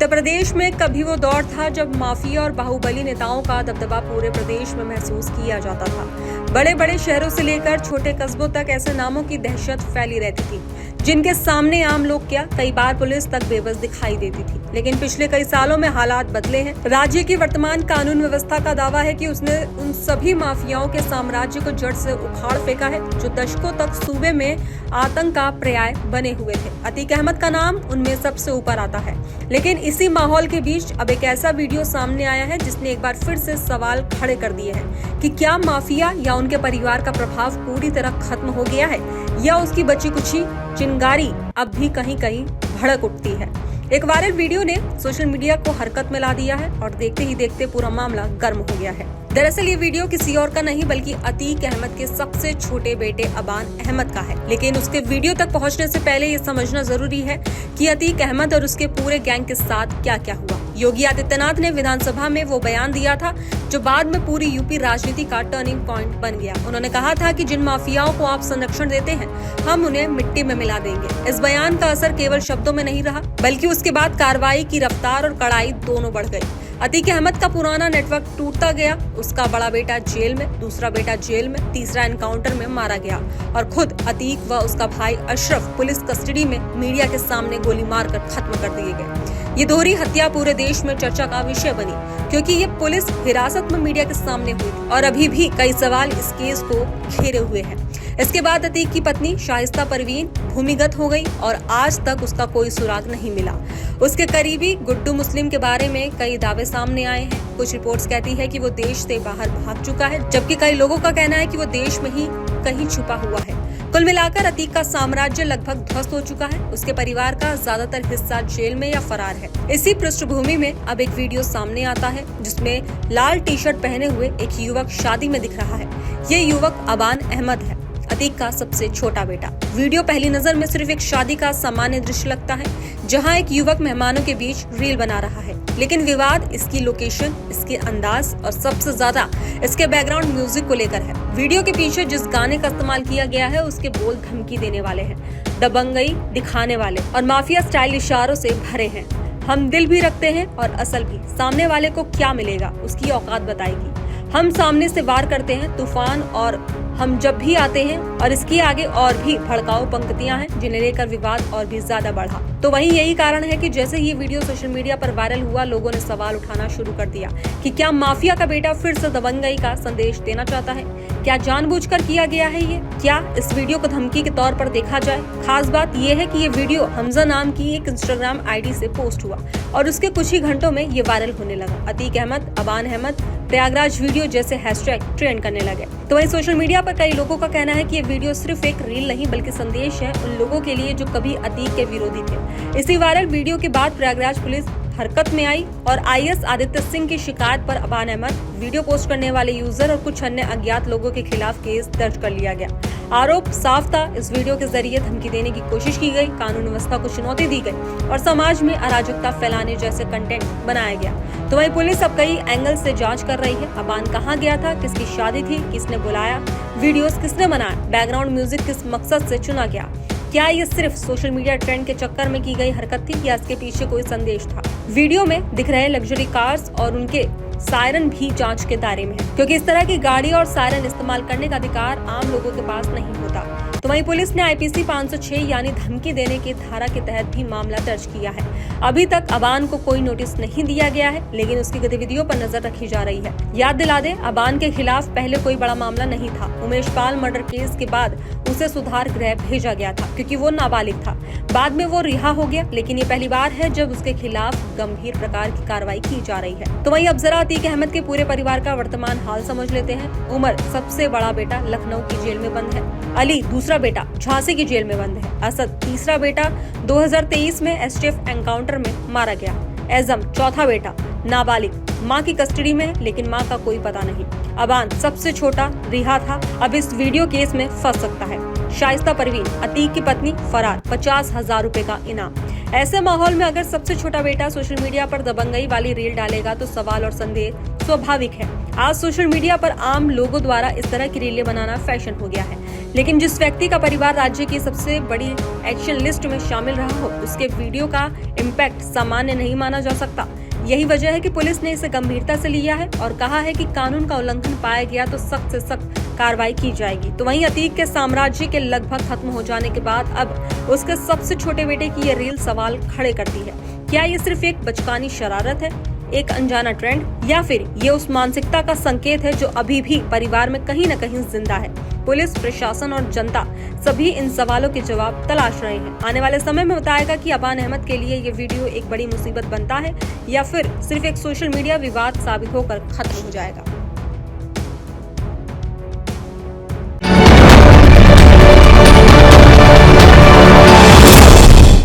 प्रदेश में कभी वो दौर था जब माफिया और बाहुबली नेताओं का दबदबा पूरे प्रदेश में महसूस किया जाता था। बड़े बड़े शहरों से लेकर छोटे कस्बों तक ऐसे नामों की दहशत फैली रहती थी, जिनके सामने आम लोग क्या कई बार पुलिस तक बेबस दिखाई देती थी। लेकिन पिछले कई सालों में हालात बदले हैं। राज्य की वर्तमान कानून व्यवस्था का दावा है कि उसने उन सभी माफियाओं के साम्राज्य को जड़ से उखाड़ फेंका है, जो दशकों तक सूबे में आतंक का पर्याय बने हुए थे। अतीक अहमद का नाम उनमें सबसे ऊपर आता है। लेकिन इसी माहौल के बीच अब एक ऐसा वीडियो सामने आया है जिसने एक बार फिर से सवाल खड़े कर दिए हैं कि क्या माफिया या उनके परिवार का प्रभाव पूरी तरह खत्म हो गया है, या उसकी बची कुची चिंगारी अब भी कहीं कहीं भड़क उठती है। एक वायरल वीडियो ने सोशल मीडिया को हरकत में ला दिया है और देखते ही देखते पूरा मामला गर्म हो गया है। दरअसल ये वीडियो किसी और का नहीं बल्कि अतीक अहमद के सबसे छोटे बेटे अबान अहमद का है। लेकिन उसके वीडियो तक पहुंचने से पहले ये समझना जरूरी है कि अतीक अहमद और उसके पूरे गैंग के साथ क्या क्या हुआ। योगी आदित्यनाथ ने विधानसभा में वो बयान दिया था जो बाद में पूरी यूपी राजनीति का टर्निंग पॉइंट बन गया। उन्होंने कहा था कि जिन माफियाओं को आप संरक्षण देते हैं, हम उन्हें मिट्टी में मिला देंगे। इस बयान का असर केवल शब्दों में नहीं रहा, बल्कि उसके बाद कार्रवाई की रफ्तार और कड़ाई दोनों बढ़ गई। अतीक अहमद का पुराना नेटवर्क टूटता गया। उसका बड़ा बेटा जेल में, दूसरा बेटा जेल में, तीसरा एनकाउंटर में मारा गया और खुद अतीक व उसका भाई अशरफ पुलिस कस्टडी में मीडिया के सामने गोली मारकर खत्म कर दिए गए। ये दोहरी हत्या पूरे देश में चर्चा का विषय बनी, क्योंकि ये पुलिस हिरासत में मीडिया के सामने हुई थी और अभी भी कई सवाल इस केस को घेरे हुए हैं। इसके बाद अतीक की पत्नी शाइस्ता परवीन भूमिगत हो गई और आज तक उसका कोई सुराग नहीं मिला। उसके करीबी गुड्डू मुस्लिम के बारे में कई दावे सामने आए हैं। कुछ रिपोर्ट्स कहती है कि वो देश से बाहर भाग चुका है, जबकि कई लोगों का कहना है कि वो देश में ही कहीं छुपा हुआ है। कुल मिलाकर अतीक का साम्राज्य लगभग ध्वस्त हो चुका है। उसके परिवार का ज्यादातर हिस्सा जेल में या फरार है। इसी पृष्ठभूमि में अब एक वीडियो सामने आता है जिसमें लाल टी शर्ट पहने हुए एक युवक शादी में दिख रहा है। ये युवक अबान अहमद है, अतीक का सबसे छोटा बेटा। वीडियो पहली नजर में सिर्फ एक शादी का सामान्य दृश्य लगता है, जहां एक युवक मेहमानों के बीच रील बना रहा है। लेकिन विवाद इसकी लोकेशन, इसके अंदाज और सबसे ज्यादा इसके बैकग्राउंड म्यूजिक को लेकर है। वीडियो के पीछे जिस गाने का इस्तेमाल किया गया है उसके बोल धमकी देने वाले हैं, दबंगई दिखाने वाले और माफिया स्टाइल इशारों से भरे हैं। हम दिल भी रखते हैं और असल भी। सामने वाले को क्या मिलेगा उसकी औकात बताएगी। हम सामने से वार करते हैं तूफान, और हम जब भी आते हैं, और इसके आगे और भी भड़काऊ पंक्तियां हैं जिन्हें लेकर विवाद और भी ज्यादा बढ़ा। तो वहीं यही कारण है कि जैसे ये वीडियो सोशल मीडिया पर वायरल हुआ, लोगों ने सवाल उठाना शुरू कर दिया कि क्या माफिया का बेटा फिर से दबंगई का संदेश देना चाहता है? क्या जानबूझकर किया गया है ये? क्या इस वीडियो को धमकी के तौर पर देखा जाए? खास बात ये है कि ये वीडियो हमजा नाम की एक इंस्टाग्राम आईडी से पोस्ट हुआ और उसके कुछ ही घंटों में ये वायरल होने लगा। अतीक अहमद, अबान अहमद, प्रयागराज वीडियो जैसे हैशटैग ट्रेंड करने लगे। तो वहीं सोशल मीडिया पर कई लोगों का कहना है कि ये वीडियो सिर्फ एक रील नहीं बल्कि संदेश है उन लोगों के लिए जो कभी अतीक के विरोधी थे। इसी वायरल वीडियो के बाद प्रयागराज पुलिस हरकत में आई और आईएएस आदित्य सिंह की शिकायत पर अबान अहमद, वीडियो पोस्ट करने वाले यूजर और कुछ अन्य अज्ञात लोगों के खिलाफ केस दर्ज कर लिया गया। आरोप साफ था, इस वीडियो के जरिए धमकी देने की कोशिश की गई, कानून व्यवस्था को चुनौती दी गई और समाज में अराजकता फैलाने जैसे कंटेंट बनाया गया। तो वहीं पुलिस अब कई एंगल से जांच कर रही है। अबान कहाँ गया था, किसकी शादी थी, किसने बुलाया, वीडियोस किसने बनाया, बैकग्राउंड म्यूजिक किस मकसद से चुना गया, क्या ये सिर्फ सोशल मीडिया ट्रेंड के चक्कर में की गई हरकत थी या इसके पीछे कोई संदेश था? वीडियो में दिख रहे लग्जरी कार्स और उनके सायरन भी जांच के दायरे में है, क्योंकि इस तरह की गाड़ी और सायरन इस्तेमाल करने का अधिकार आम लोगों के पास नहीं होता। तो वहीं पुलिस ने आईपीसी 506 यानी धमकी देने की धारा के तहत भी मामला दर्ज किया है। अभी तक अबान को कोई नोटिस नहीं दिया गया है, लेकिन उसकी गतिविधियों पर नजर रखी जा रही है। याद दिला दें, अबान के खिलाफ पहले कोई बड़ा मामला नहीं था। उमेश पाल मर्डर केस के बाद उसे सुधार गृह भेजा गया था क्योंकि वो नाबालिग था। बाद में वो रिहा हो गया, लेकिन ये पहली बार है जब उसके खिलाफ गंभीर प्रकार की कार्रवाई की जा रही है। तो वहीं अब जरा अतीक अहमद के पूरे परिवार का वर्तमान हाल समझ लेते हैं। उमर, सबसे बड़ा बेटा, लखनऊ की जेल में बंद है। अली, दूसरा बेटा, झांसी की जेल में बंद है। असद, तीसरा बेटा, 2023 में एसटीएफ एनकाउंटर में मारा गया। एजम, चौथा बेटा, नाबालिग, मां की कस्टडी में, लेकिन मां का कोई पता नहीं। अबान, सबसे छोटा, रिहा था, अब इस वीडियो केस में फंस सकता है। शाइस्ता परवीन, अतीक की पत्नी, फरार, 50,000 रुपए का इनाम। ऐसे माहौल में अगर सबसे छोटा बेटा सोशल मीडिया पर दबंगई वाली रील डालेगा तो सवाल और संदेह स्वाभाविक है। आज सोशल मीडिया पर आम लोगों द्वारा इस तरह की रीलें बनाना फैशन हो गया है, लेकिन जिस व्यक्ति का परिवार राज्य की सबसे बड़ी एक्शन लिस्ट में शामिल रहा हो, उसके वीडियो का इम्पैक्ट सामान्य नहीं माना जा सकता। यही वजह है कि पुलिस ने इसे गंभीरता से लिया है और कहा है कि कानून का उल्लंघन पाया गया तो सख्त से सख्त कार्रवाई की जाएगी। तो वहीं अतीक के साम्राज्य के लगभग खत्म हो जाने के बाद अब उसके सबसे छोटे बेटे की ये रील सवाल खड़े करती है। क्या ये सिर्फ एक बचकानी शरारत है, एक अनजाना ट्रेंड, या फिर ये उस मानसिकता का संकेत है जो अभी भी परिवार में कहीं न कहीं जिंदा है? पुलिस, प्रशासन और जनता सभी इन सवालों के जवाब तलाश रहे हैं। आने वाले समय में बताएगा कि अबान अहमद के लिए ये वीडियो एक बड़ी मुसीबत बनता है या फिर सिर्फ एक सोशल मीडिया विवाद साबित होकर खत्म हो जाएगा।